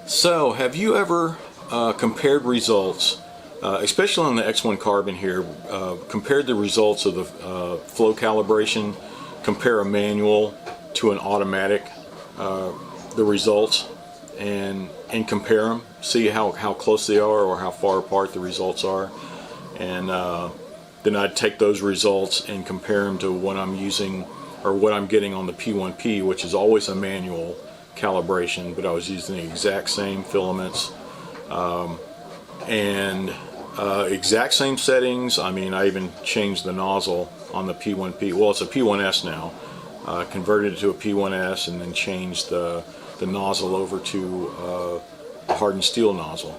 So, have you ever compared results, especially on the X1 Carbon here, compared the results of the flow calibration, compare a manual to an automatic, the results, and compare them, see how close they are or how far apart the results are, and then I'd take those results and compare them to what I'm using or what I'm getting on the P1P, which is always a manual calibration, but I was using the exact same filaments and exact same settings. I mean, I even changed the nozzle on the P1P. Well, it's a P1S now. Converted it to a P1S and then changed the nozzle over to a hardened steel nozzle.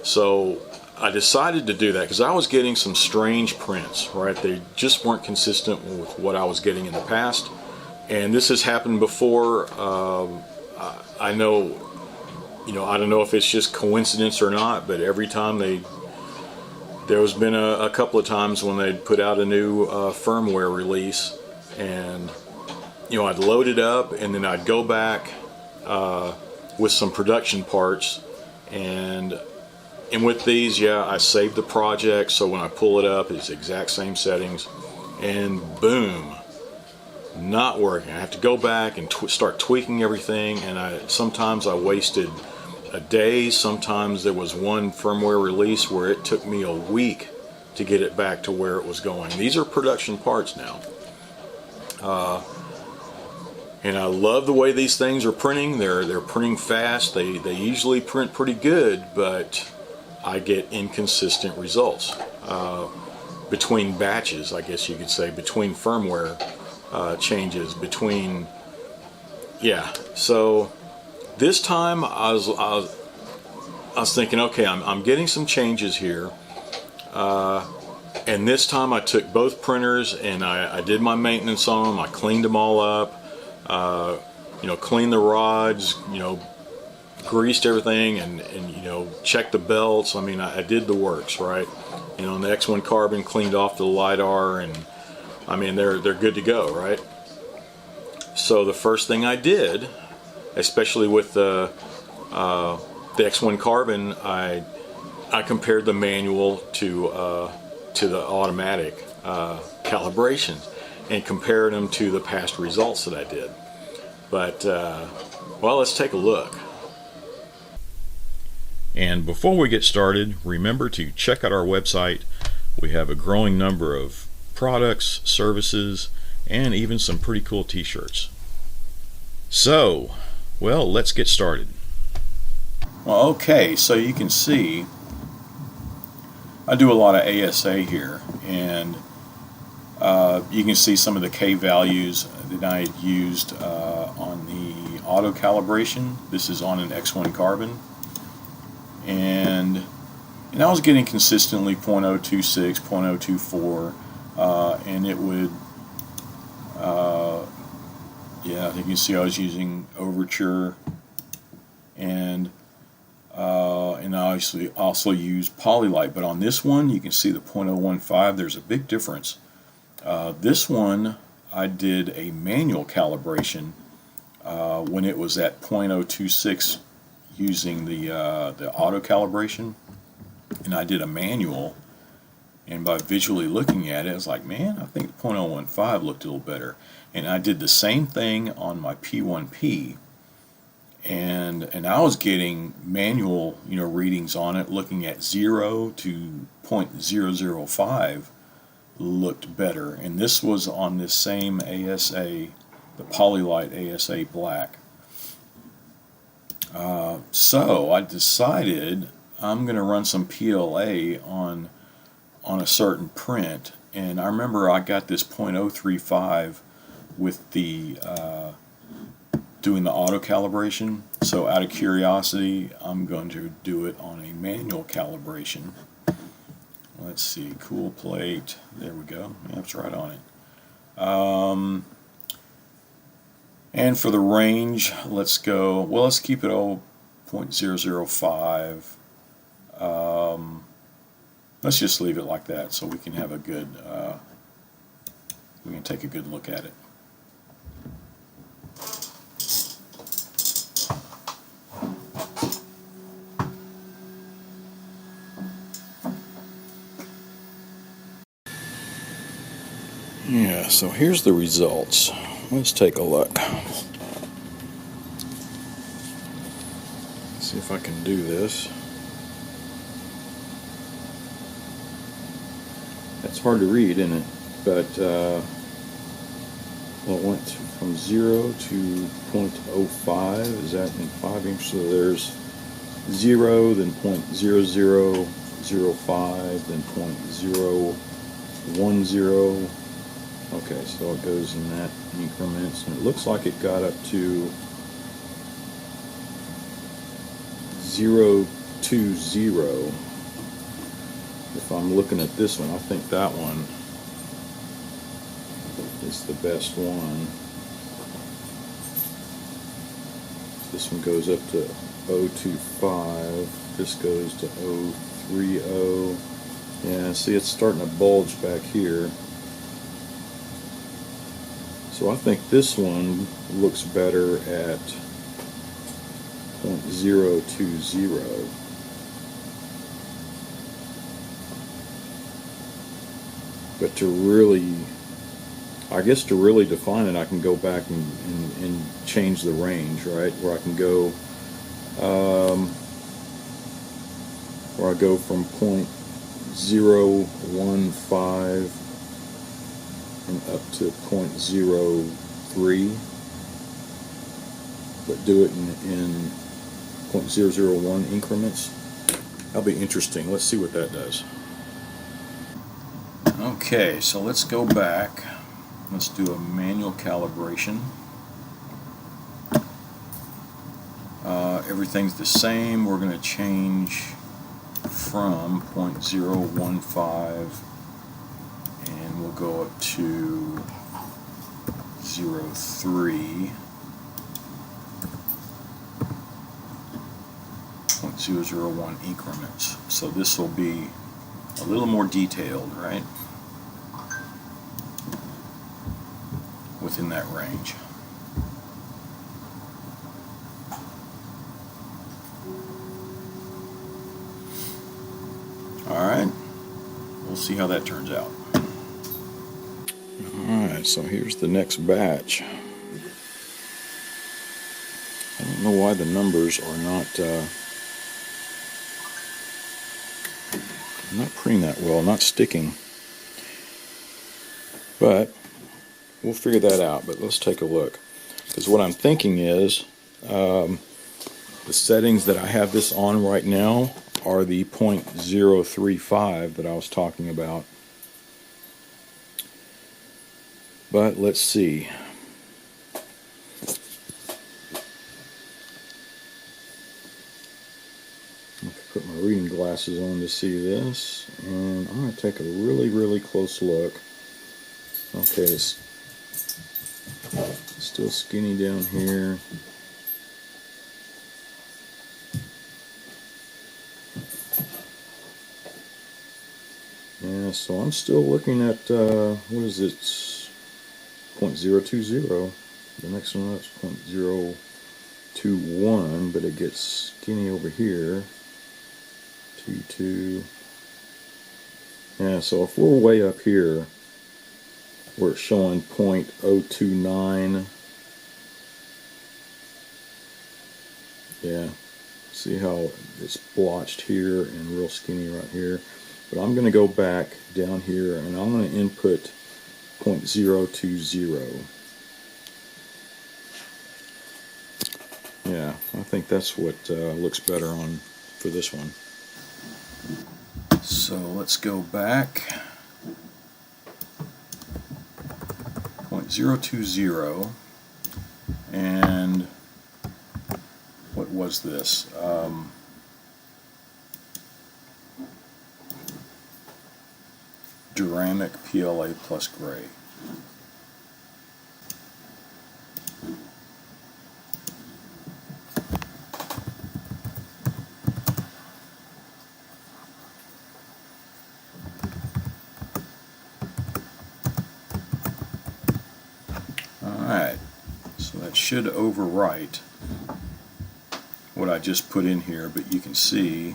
So I decided to do that because I was getting some strange prints, right? They just weren't consistent with what I was getting in the past. And this has happened before. I know, I don't know if it's just coincidence or not, but every time there's been a couple of times when they'd put out a new firmware release, and I'd load it up and then I'd go back with some production parts, and with these, I saved the project, so when I pull it up, it's the exact same settings, and boom, not working. I have to go back and start tweaking everything, and sometimes I wasted a day. Sometimes there was one firmware release where it took me a week to get it back to where it was going. These are production parts now. And I love the way these things are printing. They're printing fast. They usually print pretty good, but I get inconsistent results between batches, I guess you could say, between firmware changes, So this time I was thinking, okay, I'm getting some changes here, and this time I took both printers and I did my maintenance on them. I cleaned them all up. Cleaned the rods, greased everything, and checked the belts. I mean, I did the works, right? On the X1 Carbon, cleaned off the LiDAR, and I mean, they're good to go, right? So the first thing I did, especially with the X1 Carbon, I compared the manual to the automatic calibrations, and compared them to the past results that I did. But, well, let's take a look. And before we get started, remember to check out our website. We have a growing number of products, services, and even some pretty cool t-shirts. So, well, let's get started. Well, okay, so you can see I do a lot of ASA here, and you can see some of the K values that I had used on the auto calibration. This is on an X1 Carbon, and I was getting consistently 0.026, 0.024, and it would, I think you can see I was using Overture, and obviously also use Polylite. But on this one, you can see the 0.015. There's a big difference. This one, I did a manual calibration when it was at 0.026 using the auto calibration, and I did a manual, and by visually looking at it, I was like, man, I think 0.015 looked a little better. And I did the same thing on my P1P, and I was getting manual readings on it, looking at 0 to 0.005 looked better, and this was on this same ASA, the Polylite ASA Black. So I decided I'm going to run some PLA on a certain print, and I remember I got this 0.035 with the doing the auto calibration. So out of curiosity, I'm going to do it on a manual calibration. Let's see, cool plate, there we go, that's right on it. And for the range, let's go, well, let's keep it 0.005. Let's just leave it like that so we can have a good, we can take a good look at it. Yeah, so here's the results. Let's take a look. See if I can do this. It's hard to read, isn't it? But well, it went from 0 to 0.05. Is that in 5 inches? So there's 0, then 0.0005, then 0.010. Okay, so it goes in that increments, and it looks like it got up to 0.20. If I'm looking at this one, I think that one is the best one. This one goes up to 0.25. This goes to 0.30. Yeah, see, it's starting to bulge back here. So I think this one looks better at 0.020. But to really, I guess to really define it, I can go back and change the range, right? Where I can go, where I go from 0.015 and up to 0.03, but do it in 0.001 increments. That'll be interesting. Let's see what that does. Okay, so let's go back. Let's do a manual calibration. Everything's the same. We're going to change from 0.015 and we'll go up to 0.03, 0.001 increments. So this will be a little more detailed, right? Within that range. Alright, we'll see how that turns out. Alright, so here's the next batch. I don't know why the numbers are not printing that well, not sticking. But we'll figure that out, but let's take a look. Because what I'm thinking is, the settings that I have this on right now are the 0.035 that I was talking about. But let's see. I have to put my reading glasses on to see this, and I'm going to take a really close look. Okay, it's still skinny down here. Yeah, so I'm still looking at, what is it, 0.020. The next one up is 0.021, but it gets skinny over here. 2. Yeah, so if we're way up here, where it's showing 0.029. Yeah, see how it's blotched here and real skinny right here. But I'm going to go back down here and I'm going to input 0.020. Yeah, I think that's what looks better on for this one. So let's go back. 0.020, and what was this? Duramic PLA plus gray. Alright, so that should overwrite what I just put in here, but you can see,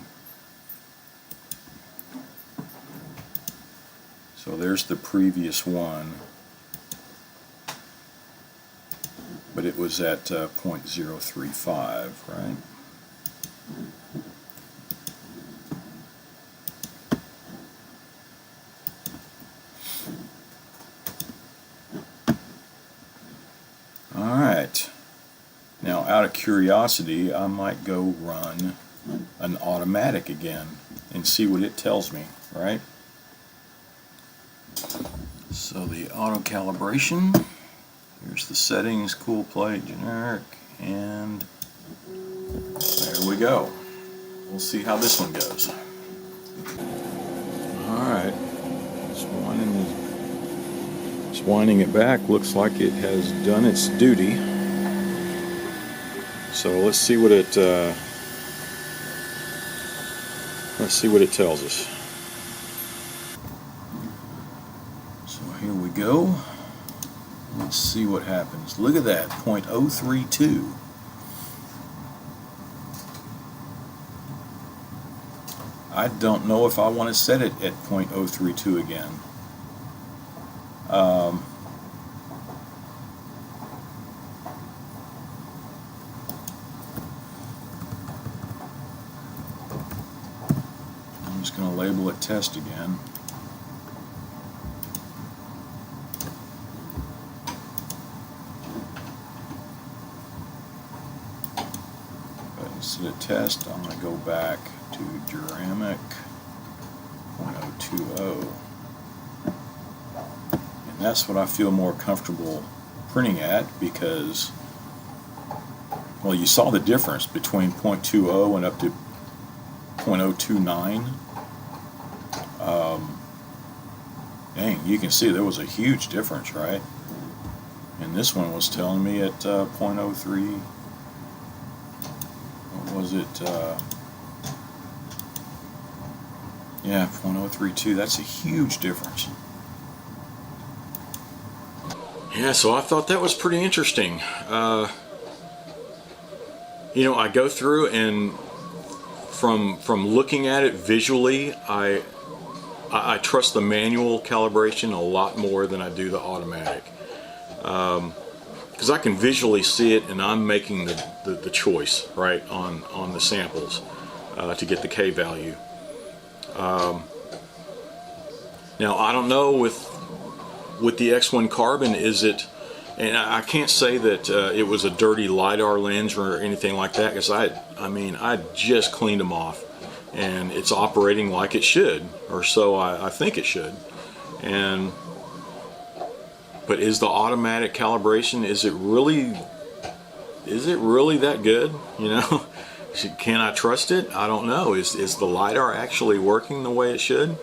so there's the previous one, but it was at 0.035, right? Alright, now out of curiosity I might go run an automatic again and see what it tells me, right? So the auto calibration, here's the settings, cool plate, generic, and there we go. We'll see how this one goes. Alright, it's winding it back. Looks like it has done its duty. So let's see what it tells us. So here we go. Let's see what happens. Look at that, 0.032. I don't know if I want to set it at 0.032 again. I'm just going to label it test again. But instead of test, I'm going to go back to Duramic 0.020. And that's what I feel more comfortable printing at, because, well, you saw the difference between 0.20 and up to 0.029. Dang, you can see there was a huge difference, right? And this one was telling me at 0.03, what was it? Yeah, 0.032. That's a huge difference. Yeah, so I thought that was pretty interesting. You know, I go through and from looking at it visually, I trust the manual calibration a lot more than I do the automatic, because I can visually see it, and I'm making the choice right on the samples to get the K value. Now I don't know with the X1 carbon, is it, and I can't say that it was a dirty LiDAR lens or anything like that, because I mean I just cleaned them off and it's operating like it should, or so I think it should. But is the automatic calibration, is it really that good? You know, can I trust it? I don't know. Is the LiDAR actually working the way it should?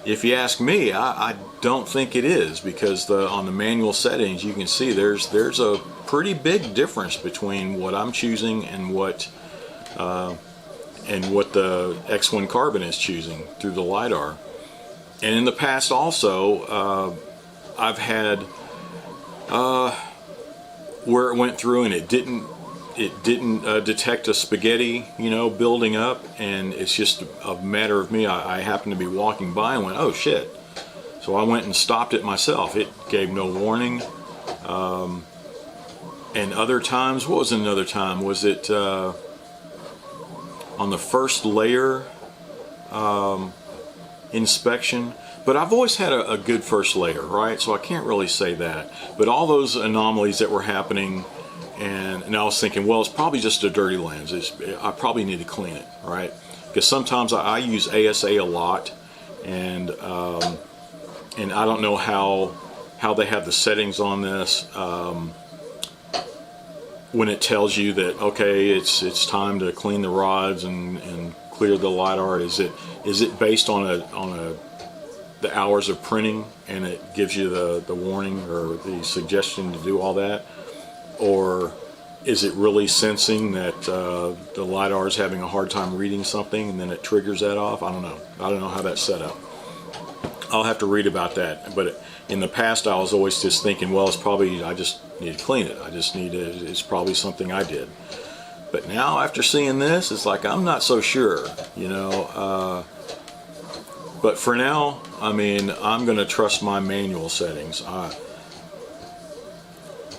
If you ask me, I don't think it is, because on the manual settings you can see there's a pretty big difference between what I'm choosing and what the X1 carbon is choosing through the LiDAR. And in the past also, I've had where it went through and it didn't detect a spaghetti, you know, building up, and it's just a matter of me. I happened to be walking by and went, oh shit. So I went and stopped it myself. It gave no warning. And other times, what was another time? Was it on the first layer inspection? But I've always had a good first layer, right? So I can't really say that. But all those anomalies that were happening, and I was thinking, well, it's probably just a dirty lens. I probably need to clean it, right? Because sometimes I use ASA a lot, and I don't know how they have the settings on this. When it tells you that, okay, it's time to clean the rods and clear the LiDAR, is it based on the hours of printing, and it gives you the warning or the suggestion to do all that? Or is it really sensing that the LiDAR is having a hard time reading something, and then it triggers that off? I don't know. I don't know how that's set up. I'll have to read about that. But in the past, I was always just thinking, well, it's probably, I just need to clean it. It's probably something I did. But now, after seeing this, it's like, I'm not so sure, you know. But for now, I mean, I'm going to trust my manual settings.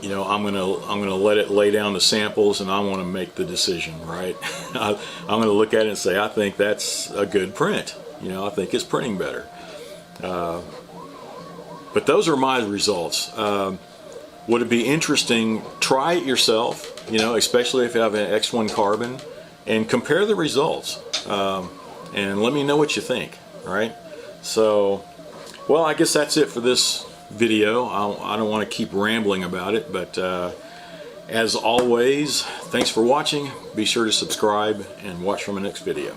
you know, I'm gonna let it lay down the samples, and I want to make the decision, right? I'm gonna look at it and say, I think that's a good print. You know, I think it's printing better. But those are my results. Would it be interesting? Try it yourself. You know, especially if you have an X1 carbon, and compare the results, and let me know what you think. All right. So, well, I guess that's it for this video. I don't want to keep rambling about it, but as always, thanks for watching. Be sure to subscribe and watch for my next video.